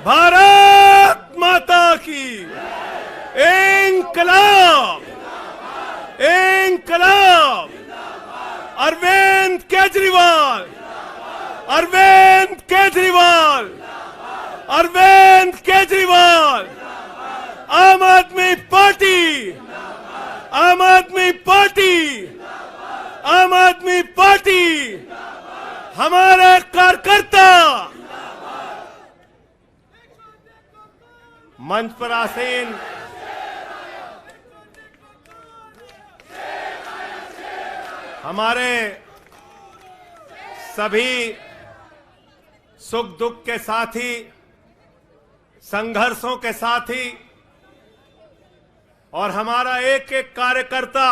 भारत माता की इंकलाब, इंकलाब। अरविंद केजरीवाल, अरविंद केजरीवाल, अरविंद केजरीवाल। आम आदमी पार्टी, आम आदमी पार्टी, आम आदमी पार्टी। हमारे कार्यकर्ता मंच पर आसीन हमारे सभी सुख दुख के साथी, संघर्षों के साथी और हमारा एक एक कार्यकर्ता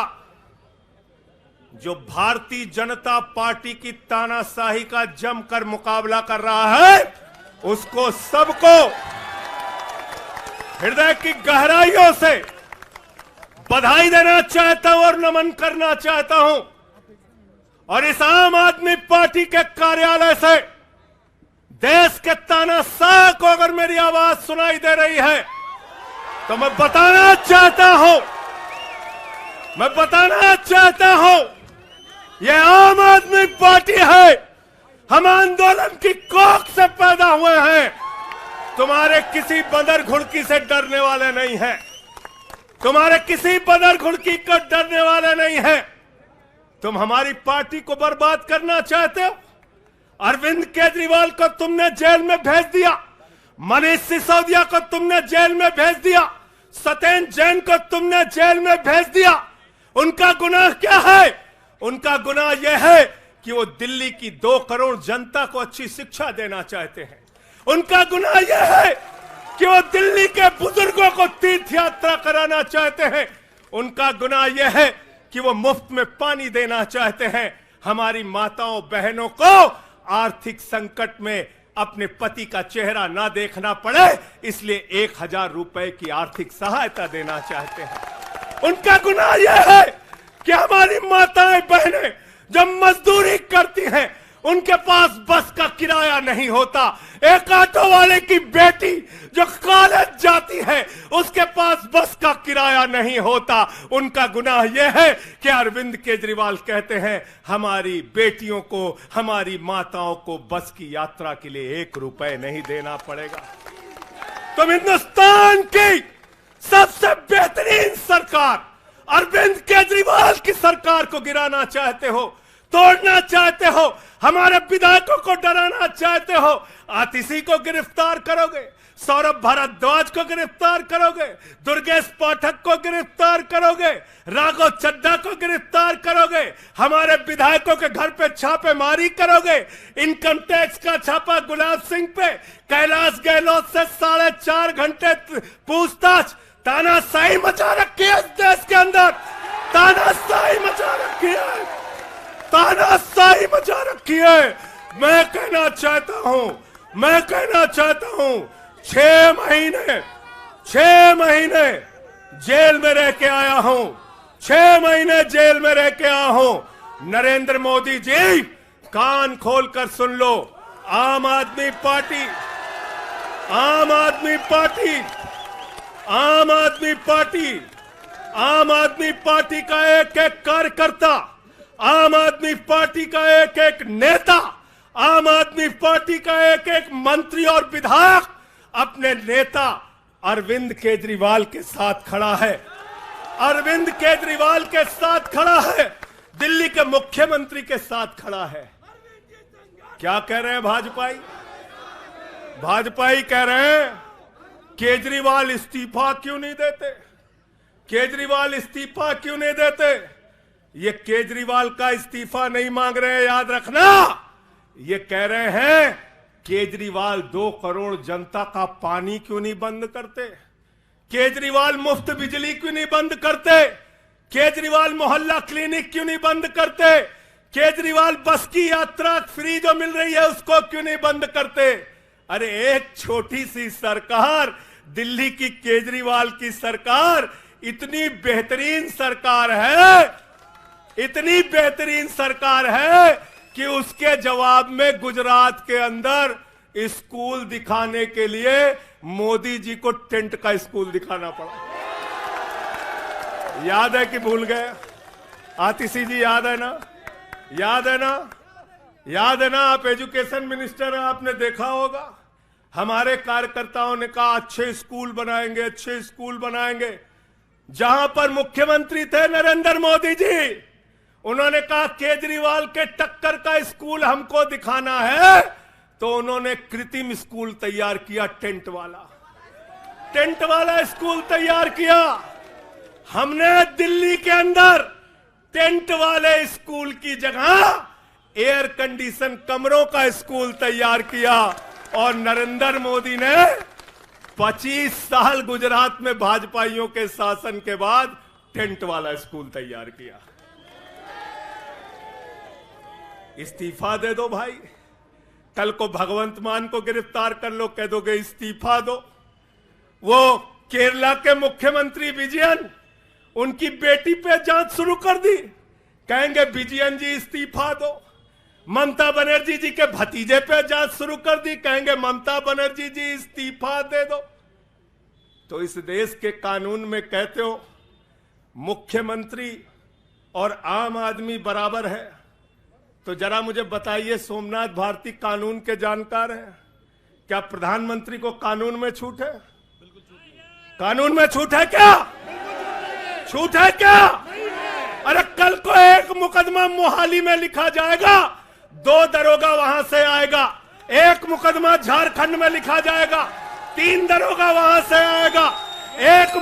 जो भारतीय जनता पार्टी की तानाशाही का जमकर मुकाबला कर रहा है, उसको सबको हृदय की गहराइयों से बधाई देना चाहता हूं और नमन करना चाहता हूं। और इस आम आदमी पार्टी के कार्यालय से देश के तानाशाह को अगर मेरी आवाज सुनाई दे रही है तो मैं बताना चाहता हूं यह आम आदमी पार्टी है। हम आंदोलन की कोख से पैदा हुए हैं। तुम्हारे किसी बंदर घुड़की से डरने वाले नहीं हैं। तुम्हारे किसी बंदर घुड़की को डरने वाले नहीं हैं। तुम हमारी पार्टी को बर्बाद करना चाहते हो। अरविंद केजरीवाल को तुमने जेल में भेज दिया, मनीष सिसोदिया को तुमने जेल में भेज दिया, सत्येंद्र जैन को तुमने जेल में भेज दिया। उनका गुनाह क्या है? उनका गुनाह यह है कि वो दिल्ली की 2 करोड़ जनता को अच्छी शिक्षा देना चाहते हैं। उनका गुनाह यह है कि वो दिल्ली के बुजुर्गों को तीर्थ यात्रा कराना चाहते हैं। उनका गुनाह यह है कि वो मुफ्त में पानी देना चाहते हैं। हमारी माताओं बहनों को आर्थिक संकट में अपने पति का चेहरा ना देखना पड़े, इसलिए 1000 रुपए की आर्थिक सहायता देना चाहते हैं। उनका गुनाह यह है कि हमारी माताएं बहनें जब मजदूरी करती हैं, उनके पास बस का किराया नहीं होता। एक ऑटो वाले की बेटी जो कॉलेज जाती है, उसके पास बस का किराया नहीं होता। उनका गुनाह यह है कि अरविंद केजरीवाल कहते हैं हमारी बेटियों को, हमारी माताओं को बस की यात्रा के लिए 1 रुपए नहीं देना पड़ेगा। तुम हिंदुस्तान की सबसे बेहतरीन सरकार अरविंद केजरीवाल की सरकार को गिराना चाहते हो, तोड़ना चाहते हो, हमारे विधायकों को डराना चाहते हो। आतिशी को गिरफ्तार करोगे, सौरभ भारद्वाज को गिरफ्तार करोगे, दुर्गेश पाठक को गिरफ्तार करोगे, राघव चड्ढा को गिरफ्तार करोगे, हमारे विधायकों के घर पे छापेमारी करोगे, इनकम टैक्स का छापा गुलाब सिंह पे, कैलाश गहलोत से 4.5 घंटे पूछताछ। तानाशाही मचा रखी है इस देश के अंदर, तानाशाही मचा रखी है, तानाशाही मचा रखी है। मैं कहना चाहता हूं 6 महीने जेल में रह के आया हूं, 6 महीने जेल में रह के आया हूं। नरेंद्र मोदी जी, कान खोलकर सुन लो। आम आदमी पार्टी, आम आदमी पार्टी, आम आदमी पार्टी, आम आदमी पार्टी का एक एक कार्यकर्ता, आम आदमी पार्टी का एक एक नेता, आम आदमी पार्टी का एक एक मंत्री और विधायक अपने नेता अरविंद केजरीवाल के साथ खड़ा है। अरविंद केजरीवाल के साथ खड़ा है, दिल्ली के मुख्यमंत्री के साथ खड़ा है। क्या कह रहे हैं भाजपाई? भाजपाई कह रहे हैं केजरीवाल इस्तीफा क्यों नहीं देते, केजरीवाल इस्तीफा क्यों नहीं देते। ये केजरीवाल का इस्तीफा नहीं मांग रहे हैं, याद रखना। ये कह रहे हैं केजरीवाल 2 करोड़ जनता का पानी क्यों नहीं बंद करते, केजरीवाल मुफ्त बिजली क्यों नहीं बंद करते, केजरीवाल मोहल्ला क्लिनिक क्यों नहीं बंद करते, केजरीवाल बस की यात्रा फ्री जो मिल रही है उसको क्यों नहीं बंद करते। अरे एक छोटी सी सरकार, दिल्ली की केजरीवाल की सरकार इतनी बेहतरीन सरकार है, इतनी बेहतरीन सरकार है कि उसके जवाब में गुजरात के अंदर स्कूल दिखाने के लिए मोदी जी को टेंट का स्कूल दिखाना पड़ा। याद है कि भूल गए? आतिशी जी याद है ना? याद है ना? याद है ना? आप एजुकेशन मिनिस्टर हैं, आपने देखा होगा। हमारे कार्यकर्ताओं ने कहा अच्छे स्कूल बनाएंगे, अच्छे स्कूल बनाएंगे। जहां पर मुख्यमंत्री थे नरेंद्र मोदी जी, उन्होंने कहा केजरीवाल के टक्कर का स्कूल हमको दिखाना है, तो उन्होंने कृत्रिम स्कूल तैयार किया, टेंट वाला स्कूल तैयार किया। हमने दिल्ली के अंदर टेंट वाले स्कूल की जगह एयर कंडीशन कमरों का स्कूल तैयार किया। और नरेंद्र मोदी ने 25 साल गुजरात में भाजपाइयों के शासन के बाद टेंट वाला स्कूल तैयार किया। इस्तीफा दे दो भाई, कल को भगवंत मान को गिरफ्तार कर लो, कह दोगे इस्तीफा दो। वो केरला के मुख्यमंत्री विजयन, उनकी बेटी पे जांच शुरू कर दी, कहेंगे विजयन जी इस्तीफा दो। ममता बनर्जी जी के भतीजे पे जांच शुरू कर दी, कहेंगे ममता बनर्जी जी इस्तीफा दे दो। तो इस देश के कानून में कहते हो मुख्यमंत्री और आम आदमी बराबर है, तो जरा मुझे बताइए, सोमनाथ भारती कानून के जानकार हैं, क्या प्रधानमंत्री को कानून में छूट है? कानून में छूट है क्या? छूट है क्या? अरे कल को एक मुकदमा मोहाली में लिखा जाएगा, 2 दरोगा वहां से आएगा। एक मुकदमा झारखंड में लिखा जाएगा, 3 दरोगा वहां से आएगा। एक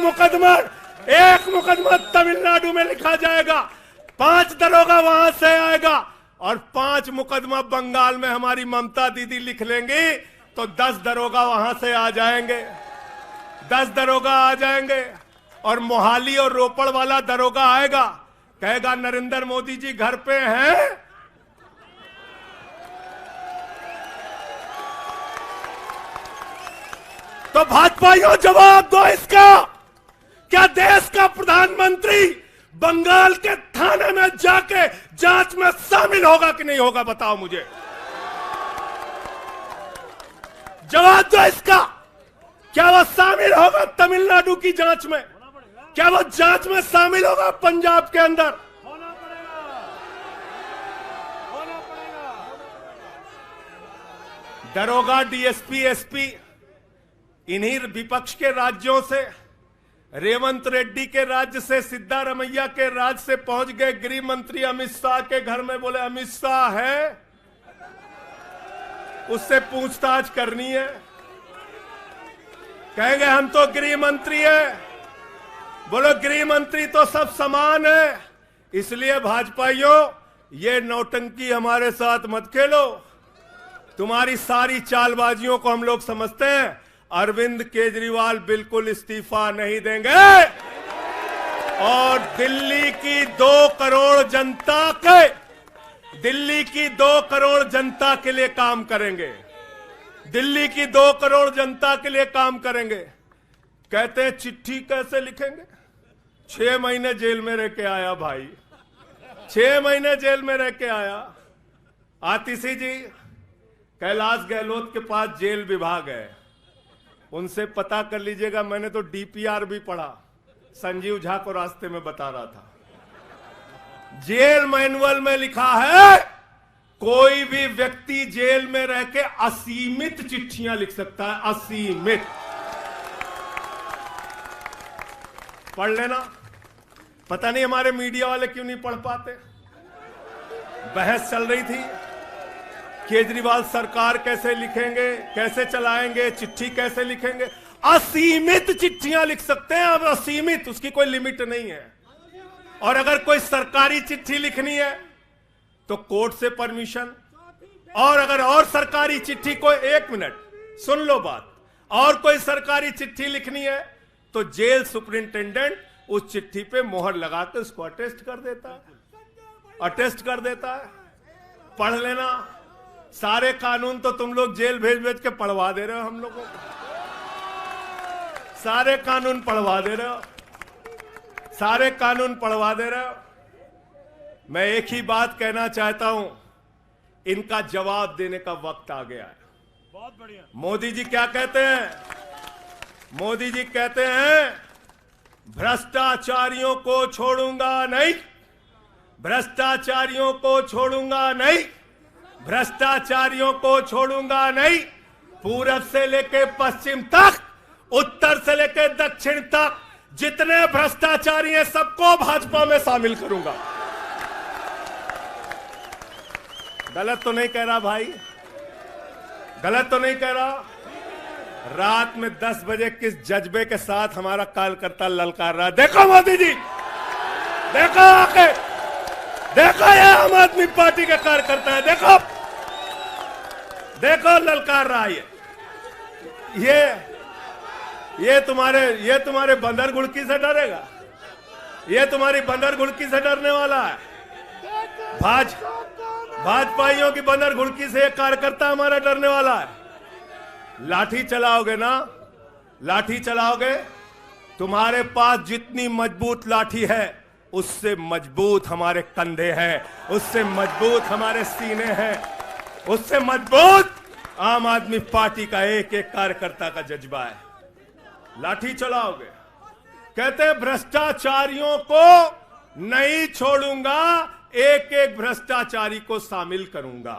मुकदमा तमिलनाडु में लिखा जाएगा, 5 दरोगा वहां से आएगा। और 5 मुकदमा बंगाल में हमारी ममता दीदी लिख लेंगी, तो 10 दरोगा वहां से आ जाएंगे, 10 दरोगा आ जाएंगे। और मोहाली और रोपड़ वाला दरोगा आएगा, कहेगा नरेंद्र मोदी जी घर पे हैं। तो भाजपाइयों जवाब दो इसका, क्या देश का प्रधानमंत्री बंगाल के थाने में जाके जांच में शामिल होगा कि नहीं होगा? बताओ मुझे, जवाब दो इसका। क्या वो शामिल होगा तमिलनाडु की जांच में? क्या वो जांच में शामिल होगा पंजाब के अंदर? दरोगा, डीएसपी, एसपी इन्हीं विपक्ष के राज्यों से, रेवंत रेड्डी के राज्य से, सिद्धारमैया के राज्य से पहुंच गए गृह मंत्री अमित शाह के घर में। बोले अमित शाह है, उससे पूछताछ करनी है। कहेंगे हम तो गृह मंत्री है। बोलो गृह मंत्री तो सब समान है। इसलिए भाजपाइयों, ये नौटंकी हमारे साथ मत खेलो। तुम्हारी सारी चालबाजियों को हम लोग समझते हैं। अरविंद केजरीवाल बिल्कुल इस्तीफा नहीं देंगे और दिल्ली की 2 करोड़ जनता के लिए काम करेंगे। दिल्ली की 2 करोड़ जनता के लिए काम करेंगे। कहते हैं चिट्ठी कैसे लिखेंगे? 6 महीने जेल में रह के आया भाई, 6 महीने जेल में रह के आया। आतिशी जी कैलाश गहलोत के पास जेल विभाग है, उनसे पता कर लीजिएगा। मैंने तो डीपीआर भी पढ़ा, संजीव झा को रास्ते में बता रहा था। जेल मैनुअल में लिखा है कोई भी व्यक्ति जेल में रह के असीमित चिट्ठियां लिख सकता है, असीमित। पढ़ लेना। पता नहीं हमारे मीडिया वाले क्यों नहीं पढ़ पाते। बहस चल रही थी, केजरीवाल सरकार कैसे लिखेंगे, कैसे चलाएंगे, चिट्ठी कैसे लिखेंगे। असीमित चिट्ठियां लिख सकते हैं अब, असीमित, उसकी कोई लिमिट नहीं है। और अगर कोई सरकारी चिट्ठी लिखनी है तो कोर्ट से परमिशन, और अगर और सरकारी चिट्ठी को, 1 मिनट सुन लो बात, और कोई सरकारी चिट्ठी लिखनी है तो जेल सुपरिंटेंडेंट उस चिट्ठी पे मोहर लगाकर उसको अटेस्ट कर देता है, पढ़ लेना। सारे कानून तो तुम लोग जेल भेज भेज के पढ़वा दे रहे हो हम लोगों को, सारे कानून पढ़वा दे रहे हो, सारे कानून पढ़वा दे रहे हो। मैं एक ही बात कहना चाहता हूं, इनका जवाब देने का वक्त आ गया है। बहुत बढ़िया। मोदी जी क्या कहते हैं? मोदी जी कहते हैं भ्रष्टाचारियों को छोड़ूंगा नहीं, भ्रष्टाचारियों को छोड़ूंगा नहीं, भ्रष्टाचारियों को छोड़ूंगा नहीं। पूरब से लेके पश्चिम तक, उत्तर से लेके दक्षिण तक जितने भ्रष्टाचारी हैं सबको भाजपा में शामिल करूंगा। गलत तो नहीं कह रहा भाई? गलत तो नहीं कह रहा? रात में 10 बजे किस जज्बे के साथ हमारा कार्यकर्ता ललकार रहा, देखो मोदी जी, देखो आके, देखो ये आम आदमी पार्टी के कार्यकर्ता है, देखो देखो ललकार रहा है। ये तुम्हारे बंदर गुड़की से डरेगा? ये तुम्हारी बंदर गुड़की से डरने वाला है? भाजपाइयों की बंदर गुड़की से एक कार्यकर्ता हमारा डरने वाला है? लाठी चलाओगे ना, लाठी चलाओगे, तुम्हारे पास जितनी मजबूत लाठी है उससे मजबूत हमारे कंधे हैं, उससे मजबूत हमारे सीने हैं, उससे मजबूत आम आदमी पार्टी का एक एक कार्यकर्ता का जज्बा है। लाठी चलाओगे। कहते हैं भ्रष्टाचारियों को नहीं छोड़ूंगा, एक एक भ्रष्टाचारी को शामिल करूंगा।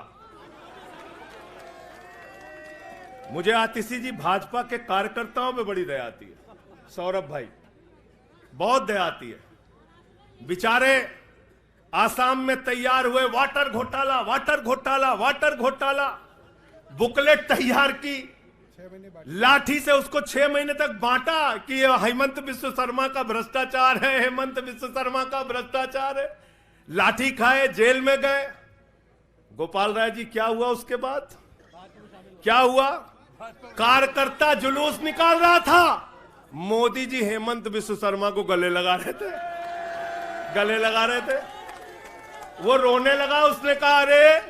मुझे आतिशी जी भाजपा के कार्यकर्ताओं पे बड़ी दया आती है, सौरभ भाई, बहुत दया आती है। बेचारे आसाम में तैयार हुए वाटर घोटाला, वाटर घोटाला, वाटर घोटाला, बुकलेट तैयार की, लाठी से उसको 6 महीने तक बांटा कि ये हेमंत बिस्व शर्मा का भ्रष्टाचार है, हेमंत बिस्व शर्मा का भ्रष्टाचार है। लाठी खाए, जेल में गए। गोपाल राय जी क्या हुआ उसके बाद? क्या हुआ? कार्यकर्ता जुलूस निकाल रहा था, मोदी जी हेमंत बिस्व शर्मा को गले लगा रहे थे, गले लगा रहे थे। वो रोने लगा, उसने कहा अरे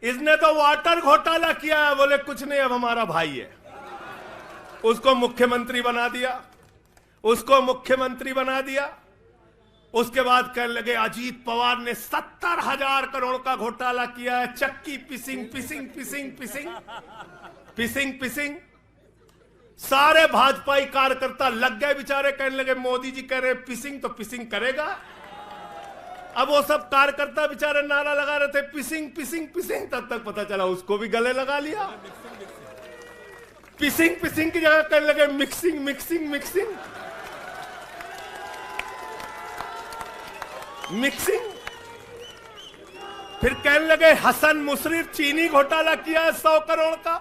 इसने तो वाटर घोटाला किया है। बोले कुछ नहीं, अब हमारा भाई है। उसको मुख्यमंत्री बना दिया, उसको मुख्यमंत्री बना दिया। उसके बाद कहने लगे अजीत पवार ने 70,000 करोड़ का घोटाला किया है, चक्की पिसिंग पिसिंग पिसिंग पिसिंग पिसिंग पिसिंग। सारे भाजपाई कार्यकर्ता लग गए बेचारे, कहने लगे मोदी जी कह रहे पिसिंग तो पिसिंग करेगा। अब वो सब कार्यकर्ता बेचारे नारा लगा रहे थे पिसिंग पिसिंग पिसिंग, तब तक पता चला उसको भी गले लगा लिया। पिसिंग पिसिंग की जगह कहने लगे मिक्सिंग मिक्सिंग मिक्सिंग मिक्सिंग। फिर कहने लगे हसन मुशर्रफ चीनी घोटाला किया है 100 करोड़ का।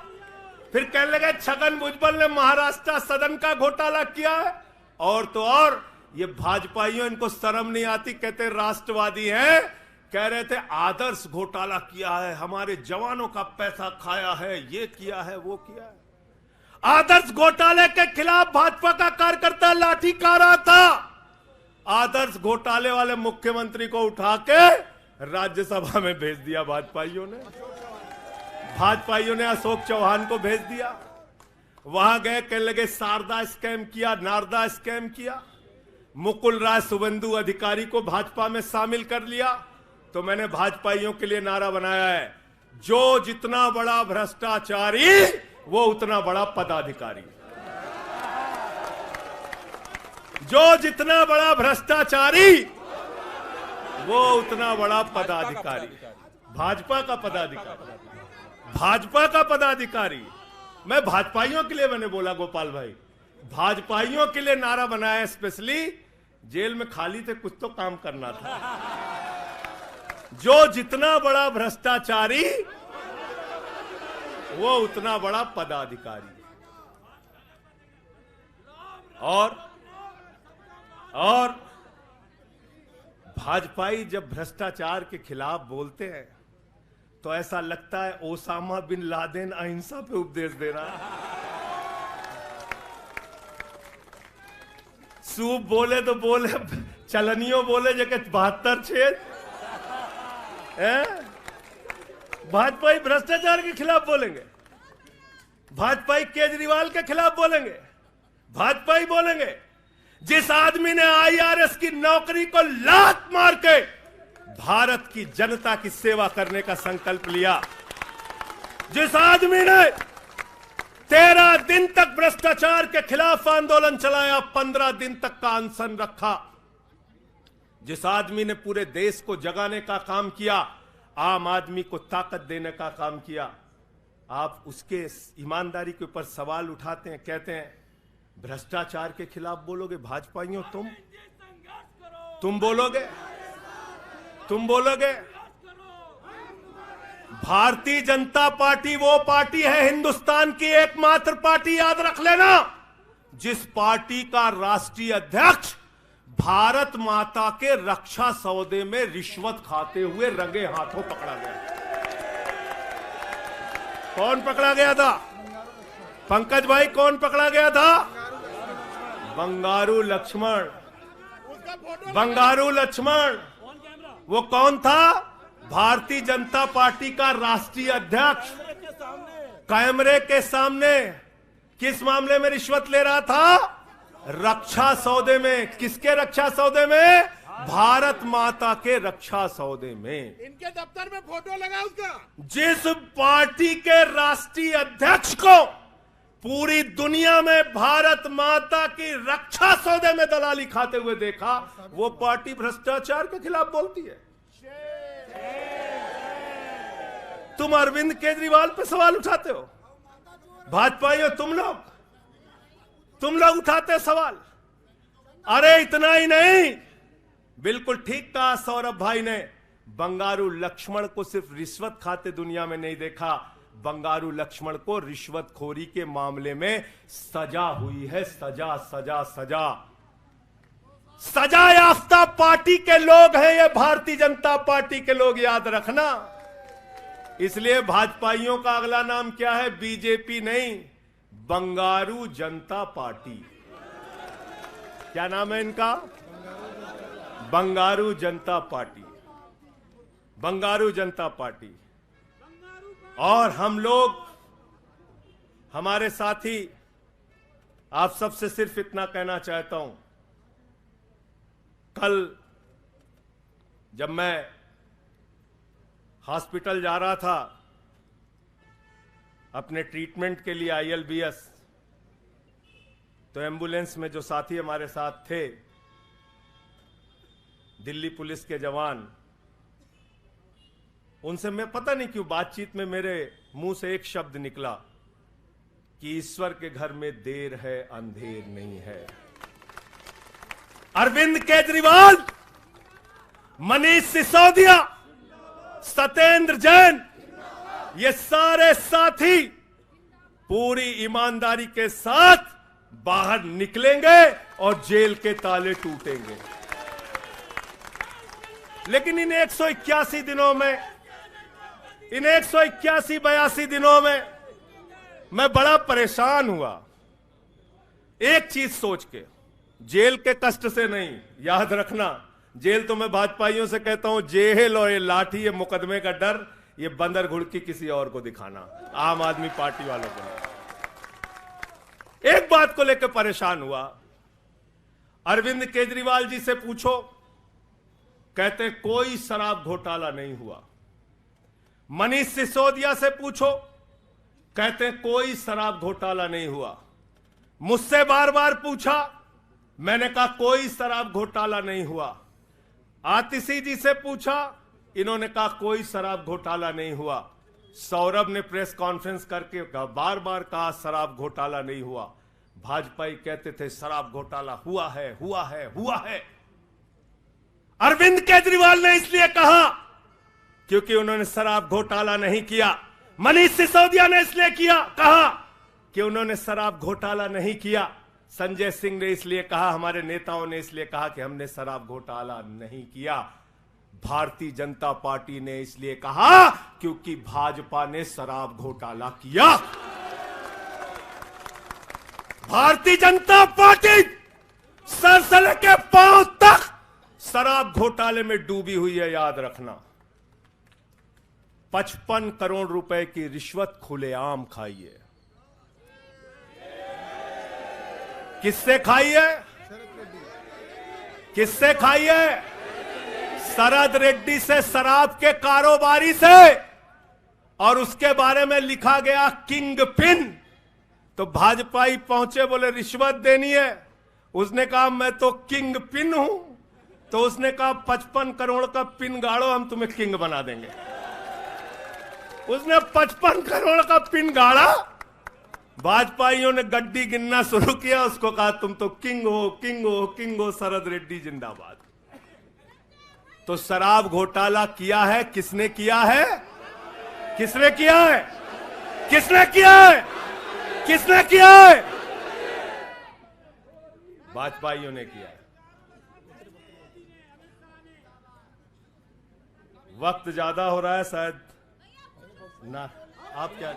फिर कहने लगे छगन भुजबल ने महाराष्ट्र सदन का घोटाला किया है। और तो और ये भाजपाइयों, इनको शर्म नहीं आती, कहते राष्ट्रवादी हैं, कह रहे थे आदर्श घोटाला किया है, हमारे जवानों का पैसा खाया है, ये किया है, वो किया है। आदर्श घोटाले के खिलाफ भाजपा का कार्यकर्ता लाठी खा रहा था। आदर्श घोटाले वाले मुख्यमंत्री को उठा के राज्यसभा में भेज दिया भाजपाइयों ने। भाजपाइयों ने अशोक चौहान को भेज दिया। वहां गए, कहने लगे शारदा स्कैम किया, नारदा स्कैम किया। मुकुल राय शुभेंदु अधिकारी को भाजपा में शामिल कर लिया। तो मैंने भाजपाइयों के लिए नारा बनाया है, जो जितना बड़ा भ्रष्टाचारी वो उतना बड़ा पदाधिकारी। जो जितना बड़ा भ्रष्टाचारी वो उतना बड़ा पदाधिकारी। भाजपा का पदाधिकारी, भाजपा का पदाधिकारी। मैं भाजपाइयों के लिए मैंने बोला गोपाल भाई, भाजपाइयों के लिए नारा बनाया स्पेशली। जेल में खाली थे, कुछ तो काम करना था। जो जितना बड़ा भ्रष्टाचारी वो उतना बड़ा पदाधिकारी। और भाजपाई जब भ्रष्टाचार के खिलाफ बोलते हैं तो ऐसा लगता है ओसामा बिन लादेन अहिंसा पे उपदेश दे रहा है। सूप बोले तो बोले, चलनियों बोले जगह 72 छेद। भाजपाई भ्रष्टाचार के खिलाफ बोलेंगे, भाजपाई केजरीवाल के खिलाफ बोलेंगे, भाजपाई बोलेंगे जिस आदमी ने IRS की नौकरी को लात मार के भारत की जनता की सेवा करने का संकल्प लिया, जिस आदमी ने 13 दिन तक भ्रष्टाचार के खिलाफ आंदोलन चलाया, 15 दिन तक का अनशन रखा। जिस आदमी ने पूरे देश को जगाने का काम किया, आम आदमी को ताकत देने का काम किया, आप उसके ईमानदारी के ऊपर सवाल उठाते हैं, कहते हैं भ्रष्टाचार के खिलाफ बोलोगे? भाजपाइयों तुम बोलोगे? भारतीय जनता पार्टी वो पार्टी है, हिंदुस्तान की एकमात्र पार्टी, याद रख लेना, जिस पार्टी का राष्ट्रीय अध्यक्ष भारत माता के रक्षा सौदे में रिश्वत खाते हुए रंगे हाथों पकड़ा गया। कौन पकड़ा गया था? पंकज भाई, कौन पकड़ा गया था? बंगारू लक्ष्मण। वो कौन था? भारतीय जनता पार्टी का राष्ट्रीय अध्यक्ष। कैमरे के सामने किस मामले में रिश्वत ले रहा था? रक्षा सौदे में। किसके रक्षा सौदे में? भारत माता के रक्षा सौदे में। इनके दफ्तर में फोटो लगा उसका। जिस पार्टी के राष्ट्रीय अध्यक्ष को पूरी दुनिया में भारत माता की रक्षा सौदे में दलाली खाते हुए देखा, वो पार्टी भ्रष्टाचार के खिलाफ बोलती है। तुम अरविंद केजरीवाल पे सवाल उठाते हो, भाजपाइयों तुम लोग उठाते सवाल। अरे इतना ही नहीं, बिल्कुल ठीक कहा सौरभ भाई ने, बंगारू लक्ष्मण को सिर्फ रिश्वत खाते दुनिया में नहीं देखा, बंगारू लक्ष्मण को रिश्वतखोरी के मामले में सजा हुई है। सजा याफ्ता पार्टी के लोग हैं ये भारतीय जनता पार्टी के लोग, याद रखना। इसलिए भाजपाइयों का अगला नाम क्या है? बीजेपी नहीं, बंगारू जनता पार्टी। क्या नाम है इनका? बंगारू जनता पार्टी। बंगारू जनता पार्टी। और हम लोग, हमारे साथी, आप सबसे सिर्फ इतना कहना चाहता हूं, कल जब मैं हॉस्पिटल जा रहा था अपने ट्रीटमेंट के लिए ILBS, तो एम्बुलेंस में जो साथी हमारे साथ थे, दिल्ली पुलिस के जवान, उनसे मैं पता नहीं क्यों बातचीत में मेरे मुंह से एक शब्द निकला कि ईश्वर के घर में देर है अंधेर नहीं है। अरविंद केजरीवाल, मनीष सिसोदिया, सत्येंद्र जैन, ये सारे साथी पूरी ईमानदारी के साथ बाहर निकलेंगे और जेल के ताले टूटेंगे। लेकिन इन 181 दिनों में, इन 181-82 दिनों में मैं बड़ा परेशान हुआ, एक चीज सोच के, जेल के कष्ट से नहीं, याद रखना, जेल तो मैं भाजपाइयों से कहता हूं, जेल और ये लाठी, ये मुकदमे का डर, ये बंदर घुड़की किसी और को दिखाना, आम आदमी पार्टी वालों को नहीं। एक बात को लेकर परेशान हुआ, अरविंद केजरीवाल जी से पूछो, कहते कोई शराब घोटाला नहीं हुआ। मनीष सिसोदिया से पूछो, कहते कोई शराब घोटाला नहीं हुआ। मुझसे बार बार पूछा, मैंने कहा कोई शराब घोटाला नहीं हुआ। आतिशी जी से पूछा, इन्होंने कहा कोई शराब घोटाला नहीं हुआ। सौरभ ने प्रेस कॉन्फ्रेंस करके बार बार कहा शराब घोटाला नहीं हुआ। भाजपाई कहते थे शराब घोटाला हुआ है। अरविंद केजरीवाल ने इसलिए कहा क्योंकि उन्होंने शराब घोटाला नहीं किया। मनीष सिसोदिया ने इसलिए कहा कि उन्होंने शराब घोटाला नहीं किया। संजय सिंह ने इसलिए कहा, हमारे नेताओं ने इसलिए कहा कि हमने शराब घोटाला नहीं किया। भारतीय जनता पार्टी ने इसलिए कहा क्योंकि भाजपा ने शराब घोटाला किया। भारतीय जनता पार्टी सर से लेकर पांव तक शराब घोटाले में डूबी हुई है, याद रखना। 55 करोड़ रुपए की रिश्वत खुलेआम खाई है। किससे खाई है? किससे खाई है? शरद रेड्डी से, शराब के कारोबारी से। और उसके बारे में लिखा गया किंग पिन। तो भाजपाई पहुंचे, बोले रिश्वत देनी है। उसने कहा मैं तो किंग पिन हूं। तो उसने कहा 55 करोड़ का पिन गाड़ो, हम तुम्हें किंग बना देंगे। उसने 55 करोड़ का पिन गाड़ा। भाजपाइयों ने गड्डी गिनना शुरू किया, उसको कहा तुम तो किंग हो, किंग हो, किंग हो, शरद रेड्डी जिंदाबाद। तो शराब घोटाला किया है किसने किया है? किसने किया है? किसने किया है? किसने किया है? भाजपाइयों ने किया है। वक्त ज्यादा हो रहा है शायद ना, आप क्या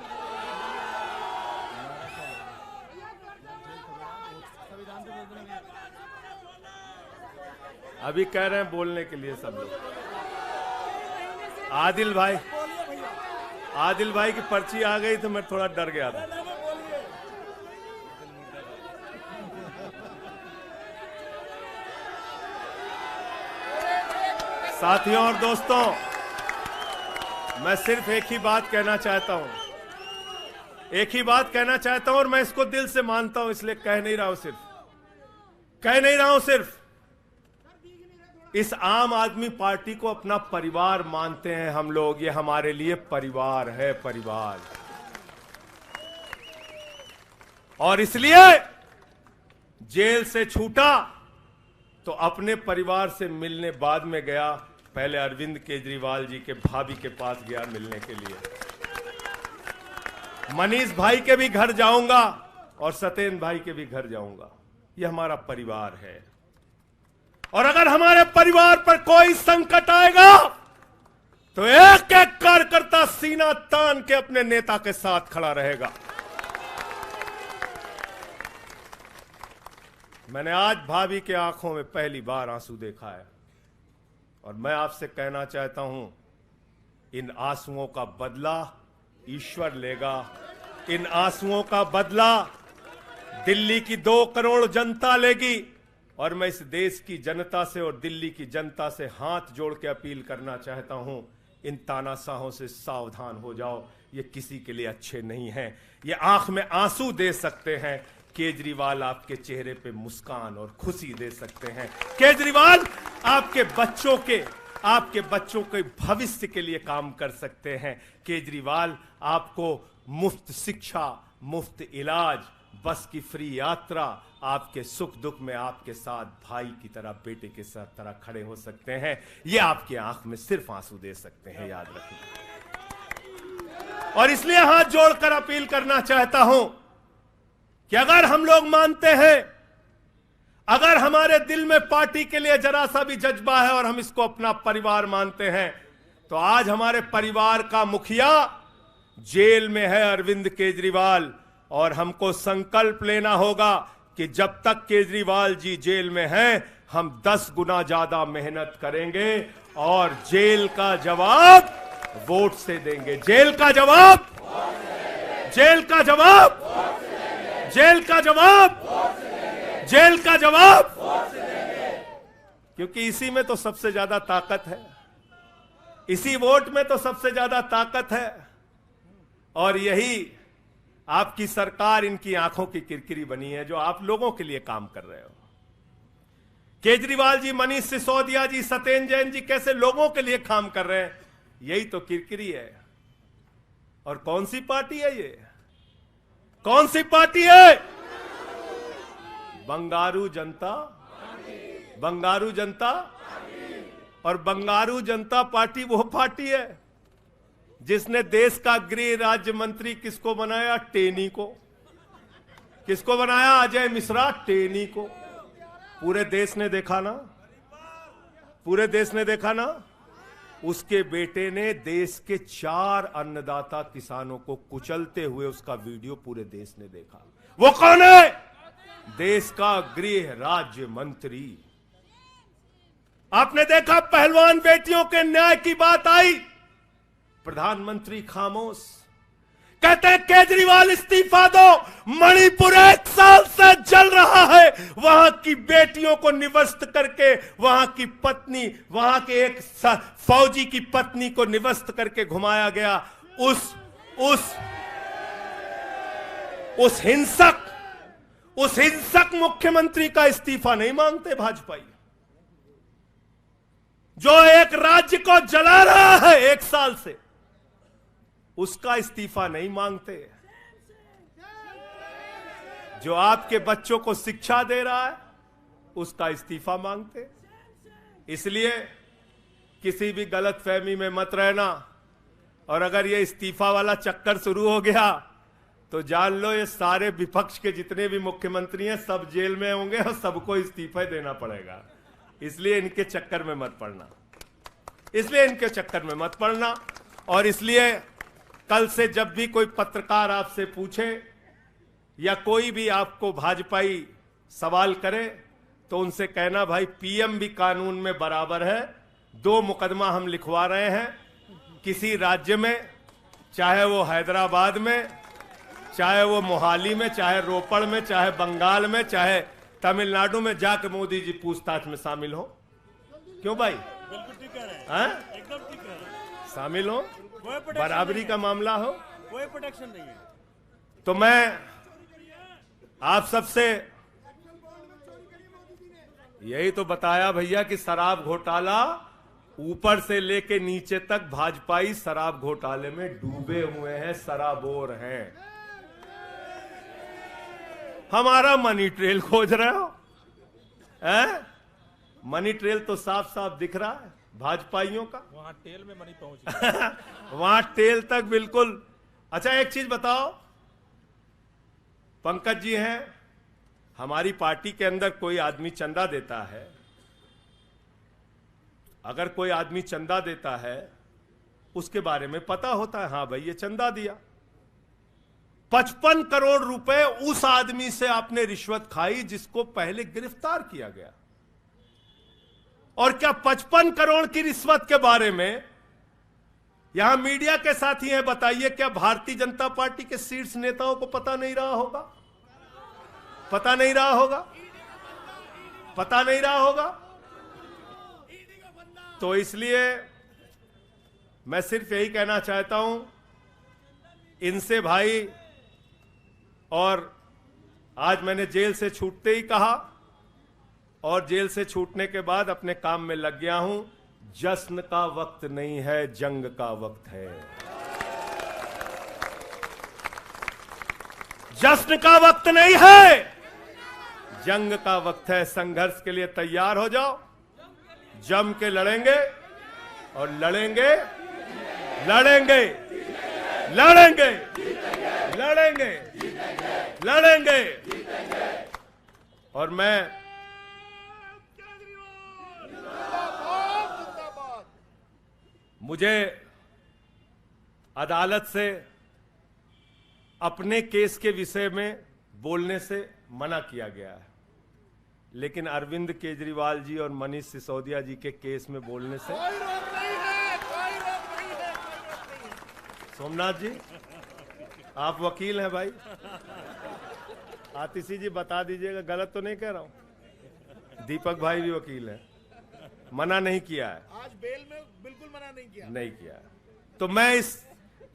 अभी कह रहे हैं बोलने के लिए सब लोग? आदिल भाई की पर्ची आ गई तो मैं थोड़ा डर गया था। साथियों और दोस्तों, मैं सिर्फ एक ही बात कहना चाहता हूं, एक ही बात कहना चाहता हूं, और मैं इसको दिल से मानता हूं, इसलिए कह नहीं रहा हूं सिर्फ इस आम आदमी पार्टी को अपना परिवार मानते हैं हम लोग। ये हमारे लिए परिवार है, परिवार। और इसलिए जेल से छूटा तो अपने परिवार से मिलने बाद में गया, पहले अरविंद केजरीवाल जी के भाभी के पास गया मिलने के लिए। मनीष भाई के भी घर जाऊंगा और सत्येंद्र भाई के भी घर जाऊंगा। ये हमारा परिवार है। और अगर हमारे परिवार पर कोई संकट आएगा तो एक एक कार्यकर्ता सीना तान के अपने नेता के साथ खड़ा रहेगा। मैंने आज भाभी के आंखों में पहली बार आंसू देखा है, और मैं आपसे कहना चाहता हूं, इन आंसुओं का बदला ईश्वर लेगा। इन आंसुओं का बदला दिल्ली की 2 करोड़ जनता लेगी। और मैं इस देश की जनता से और दिल्ली की जनता से हाथ जोड़ के अपील करना चाहता हूं, इन तानाशाहों से सावधान हो जाओ। ये किसी के लिए अच्छे नहीं हैं। ये आंख में आंसू दे सकते हैं, केजरीवाल आपके चेहरे पे मुस्कान और खुशी दे सकते हैं। केजरीवाल आपके बच्चों के भविष्य के लिए काम कर सकते हैं। केजरीवाल आपको मुफ्त शिक्षा, मुफ्त इलाज, बस की फ्री यात्रा, आपके सुख दुख में आपके साथ भाई की तरह, बेटे के साथ तरह खड़े हो सकते हैं। ये आपकी आंख में सिर्फ आंसू दे सकते हैं, याद रखिए। और इसलिए हाथ जोड़कर अपील करना चाहता हूं कि अगर हम लोग मानते हैं, अगर हमारे दिल में पार्टी के लिए जरा सा भी जज्बा है और हम इसको अपना परिवार मानते हैं, तो आज हमारे परिवार का मुखिया जेल में है, अरविंद केजरीवाल। और हमको संकल्प लेना होगा कि जब तक केजरीवाल जी जेल में हैं, हम 10 गुना ज्यादा मेहनत करेंगे और जेल का जवाब वोट से देंगे। जेल का जवाब, जेल का जवाब, जेल का जवाब, जेल का जवाब, क्योंकि इसी में तो सबसे ज्यादा ताकत है, इसी वोट में तो सबसे ज्यादा ताकत है। और यही आपकी सरकार इनकी आंखों की किरकिरी बनी है, जो आप लोगों के लिए काम कर रहे हो। केजरीवाल जी, मनीष सिसोदिया जी, सत्येंद्र जैन जी कैसे लोगों के लिए काम कर रहे हैं, यही तो किरकिरी है। और कौन सी पार्टी है ये? कौन सी पार्टी है? बंगारू जनता, बंगारू जनता। और बंगारू जनता पार्टी वो पार्टी है जिसने देश का गृह राज्य मंत्री किसको बनाया? टेनी को। किसको बनाया? अजय मिश्रा टेनी को। पूरे देश ने देखा ना, पूरे देश ने देखा ना। उसके बेटे ने देश के 4 अन्नदाता किसानों को कुचलते हुए उसका वीडियो पूरे देश ने देखा। वो कौन है? देश का गृह राज्य मंत्री। आपने देखा पहलवान बेटियों के न्याय की बात आई, प्रधानमंत्री खामोश। कहते हैं केजरीवाल इस्तीफा दो। मणिपुर 1 साल से जल रहा है, वहां की बेटियों को निवस्त करके, वहां की पत्नी, वहां के एक फौजी की पत्नी को निवस्त करके घुमाया गया। उस हिंसक मुख्यमंत्री का इस्तीफा नहीं मांगते भाजपाई, जो एक राज्य को जला रहा है 1 साल से, उसका इस्तीफा नहीं मांगते। जो आपके बच्चों को शिक्षा दे रहा है उसका इस्तीफा मांगते। इसलिए किसी भी गलतफहमी में मत रहना, और अगर ये इस्तीफा वाला चक्कर शुरू हो गया तो जान लो ये सारे विपक्ष के जितने भी मुख्यमंत्री हैं सब जेल में होंगे और सबको इस्तीफा देना पड़ेगा। इसलिए इनके चक्कर में मत पड़ना, और इसलिए कल से जब भी कोई पत्रकार आपसे पूछे या कोई भी आपको भाजपाई सवाल करे तो उनसे कहना, भाई पीएम भी कानून में बराबर है। 2 मुकदमा हम लिखवा रहे हैं किसी राज्य में, चाहे वो हैदराबाद में, चाहे वो मोहाली में, चाहे रोपड़ में, चाहे बंगाल में, चाहे तमिलनाडु में, जाके मोदी जी पूछताछ में शामिल हो। क्यों भाई? बिल्कुल ठीक कह रहे हैं, हैं? एकदम ठीक कह रहे हैं। शामिल हो, कोई प्रोटेक्शन बराबरी नहीं का है, मामला हो। कोई प्रोटेक्शन नहीं है। तो मैं आप सबसे यही तो बताया भैया कि शराब घोटाला ऊपर से लेके नीचे तक भाजपाई शराब घोटाले में डूबे हुए हैं, सराबोर हैं। हमारा मनी ट्रेल खोज रहे हो, हैं? मनी ट्रेल तो साफ साफ दिख रहा है भाजपाइयों का। वहां टेल में मनी पहुंच गया। वहां टेल तक बिल्कुल। अच्छा एक चीज बताओ, पंकज जी हैं, हमारी पार्टी के अंदर कोई आदमी चंदा देता है, अगर कोई आदमी चंदा देता है उसके बारे में पता होता है, हाँ भाई ये चंदा दिया। 55 करोड़ रुपए उस आदमी से आपने रिश्वत खाई जिसको पहले गिरफ्तार किया गया। और क्या 55 करोड़ की रिश्वत के बारे में यहां मीडिया के साथी हैं, बताइए क्या भारतीय जनता पार्टी के शीर्ष नेताओं को पता नहीं रहा होगा? पता नहीं रहा होगा। तो इसलिए मैं सिर्फ यही कहना चाहता हूं इनसे भाई, और आज मैंने जेल से छूटते ही कहा और जेल से छूटने के बाद अपने काम में लग गया हूं। जश्न का वक्त नहीं है, जंग का वक्त है। जश्न का वक्त नहीं है, जंग का वक्त है। संघर्ष के लिए तैयार हो जाओ, जम के लड़ेंगे और लड़ेंगे लड़ेंगे लड़ेंगे लड़ेंगे लड़ेंगे। और मैं मुझे अदालत से अपने केस के विषय में बोलने से मना किया गया है, लेकिन अरविंद केजरीवाल जी और मनीष सिसोदिया जी के केस में बोलने से कोई रोक नहीं है। सोमनाथ जी आप वकील हैं भाई, आतिशी जी बता दीजिएगा, गलत तो नहीं कह रहा हूं। दीपक भाई भी वकील हैं, मना नहीं किया है। आज बेल में बिल्कुल मना नहीं किया। तो मैं इस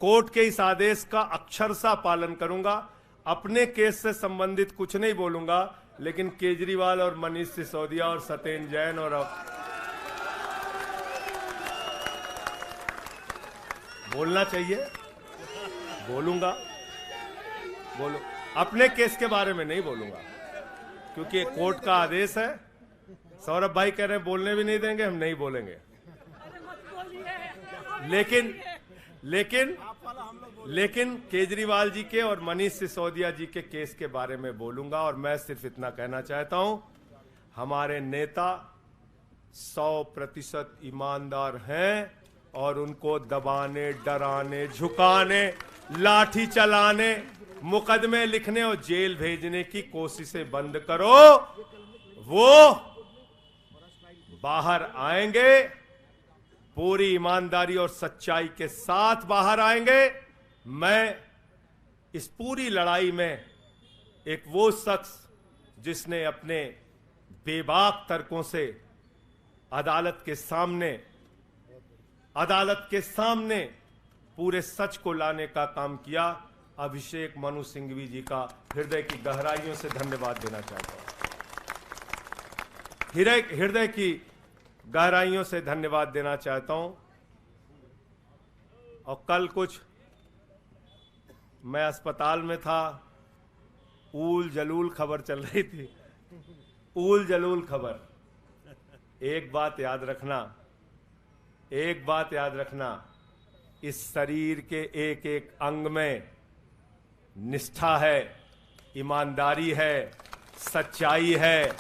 कोर्ट के इस आदेश का अक्षरशः पालन करूंगा। अपने केस से संबंधित कुछ नहीं बोलूंगा, लेकिन केजरीवाल और मनीष सिसोदिया और सत्येंद्र जैन और बोलना चाहिए, बोलूंगा। अपने केस के बारे में नहीं बोलूंगा क्योंकि कोर्ट का आदेश है। सौरभ भाई कह रहे हैं बोलने भी नहीं देंगे, हम नहीं बोलेंगे। लेकिन केजरीवाल जी के और मनीष सिसोदिया जी के केस के बारे में बोलूंगा। और मैं सिर्फ इतना कहना चाहता हूं, हमारे नेता 100% ईमानदार हैं और उनको दबाने, डराने, झुकाने, लाठी चलाने, मुकदमे लिखने और जेल भेजने की कोशिशें बंद करो। वो बाहर आएंगे, पूरी ईमानदारी और सच्चाई के साथ बाहर आएंगे। मैं इस पूरी लड़ाई में एक वो शख्स जिसने अपने बेबाक तर्कों से अदालत के सामने पूरे सच को लाने का काम किया, अभिषेक मनु सिंघवी जी का हृदय की गहराइयों से धन्यवाद देना चाहता हूं। हृदय की गहराइयों से धन्यवाद देना चाहता हूं। और कल कुछ मैं अस्पताल में था, ऊल जलूल खबर चल रही थी, ऊल जलूल खबर। एक बात याद रखना, इस शरीर के एक एक अंग में निष्ठा है, ईमानदारी है, सच्चाई है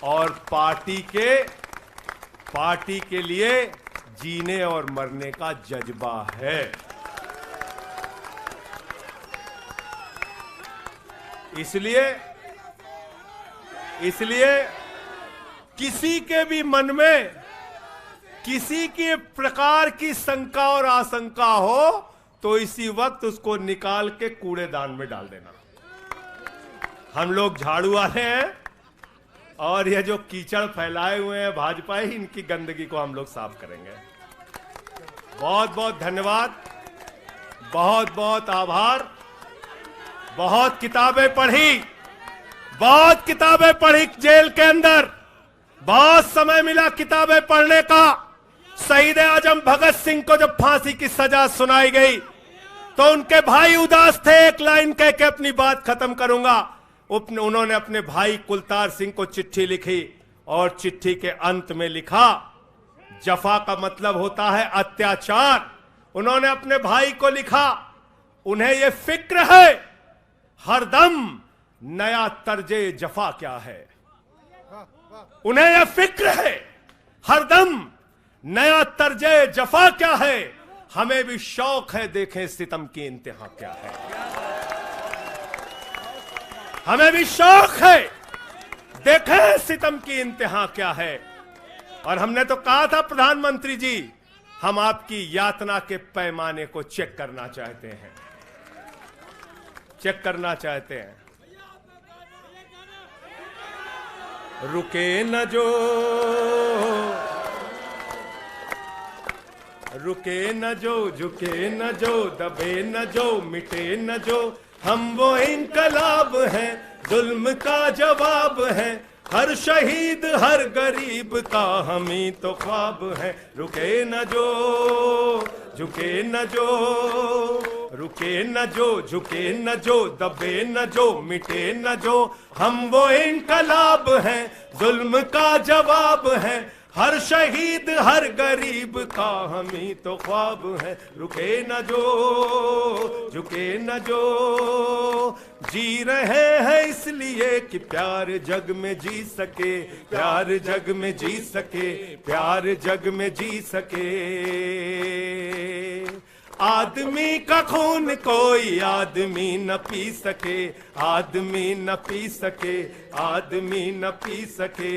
और पार्टी के लिए जीने और मरने का जज्बा है। इसलिए किसी के भी मन में किसी के प्रकार की शंका और आशंका हो तो इसी वक्त उसको निकाल के कूड़ेदान में डाल देना। हम लोग झाड़ू वाले हैं और ये जो कीचड़ फैलाए हुए हैं भाजपा ही, इनकी गंदगी को हम लोग साफ करेंगे। बहुत बहुत धन्यवाद, बहुत बहुत आभार। बहुत किताबें पढ़ी जेल के अंदर, बहुत समय मिला किताबें पढ़ने का। शहीद आजम भगत सिंह को जब फांसी की सजा सुनाई गई तो उनके भाई उदास थे। एक लाइन कह के अपनी बात खत्म करूंगा। उन्होंने अपने भाई कुलतार सिंह को चिट्ठी लिखी और चिट्ठी के अंत में लिखा, जफा का मतलब होता है अत्याचार। उन्होंने अपने भाई को लिखा, उन्हें यह फिक्र है हरदम नया तर्जे जफा क्या है। उन्हें यह फिक्र है हरदम नया तर्जे जफा क्या है। हमें भी शौक है देखें सितम की इंतहा क्या है। हमें भी शौक है देखें सितम की इंतहा क्या है। और हमने तो कहा था प्रधानमंत्री जी, हम आपकी यातना के पैमाने को चेक करना चाहते हैं, रुके न जो, झुके न जो, दबे न जो, मिटे न जो, हम वो इनकलाब हैं, जुल्म का जवाब है। हर शहीद हर गरीब का हम ही तो ख्वाब है। रुके न जो, झुके न जो, रुके न जो, झुके न जो, दबे न जो, मिटे न जो, हम वो इनकलाब हैं, जुल्म का जवाब है। हर शहीद हर गरीब का हम ही तो ख्वाब है। रुके न जो, झुके न जो, जी रहे हैं इसलिए कि प्यार जग में जी सके, प्यार जग में जी सके, प्यार जग में जी सके। आदमी का खून कोई आदमी न पी सके, आदमी न पी सके, आदमी न पी सके।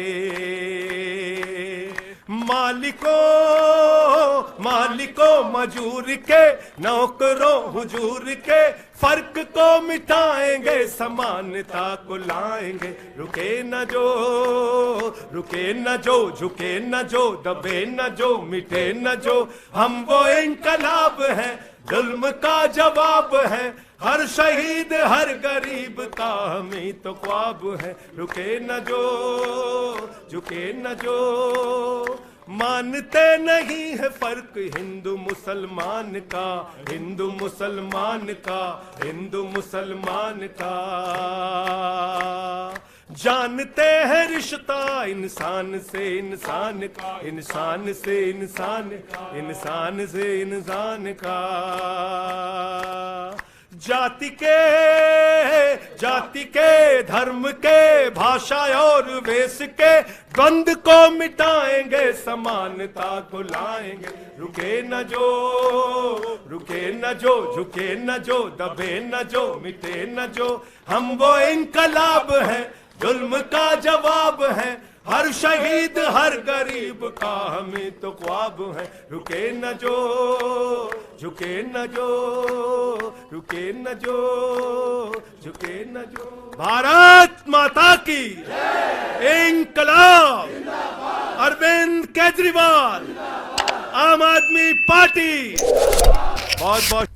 मालिकों मजूर के, नौकरों हुजूर के, फर्क को मिटाएंगे, समानता को लाएंगे। रुके न जो, झुके न जो, दबे न जो, मिटे न जो, हम वो इनकलाब हैं, जुल्म का जवाब है। हर शहीद हर गरीब का हम ही तो ख्वाब है। रुके न जो, झुके न जो, मानते नहीं है फर्क हिंदू मुसलमान का, हिंदू मुसलमान का, हिंदू मुसलमान का। जानते हैं रिश्ता इंसान से इंसान का, इंसान से इंसान, इंसान से इंसान का। जाति के धर्म के, भाषा और वेश के द्वंद को मिटाएंगे, समानता को लाएंगे। रुके न जो, झुके न जो, दबे न जो, मिटे न जो, हम वो इनकलाब हैं, जुल्म का जवाब है। हर शहीद हर गरीब का हमें तो ख्वाब है। रुके न जो, झुके न जो, रुके न जो, झुके न जो। भारत माता की इंकलाब। अरविंद केजरीवाल, आम आदमी पार्टी। बहुत बहुत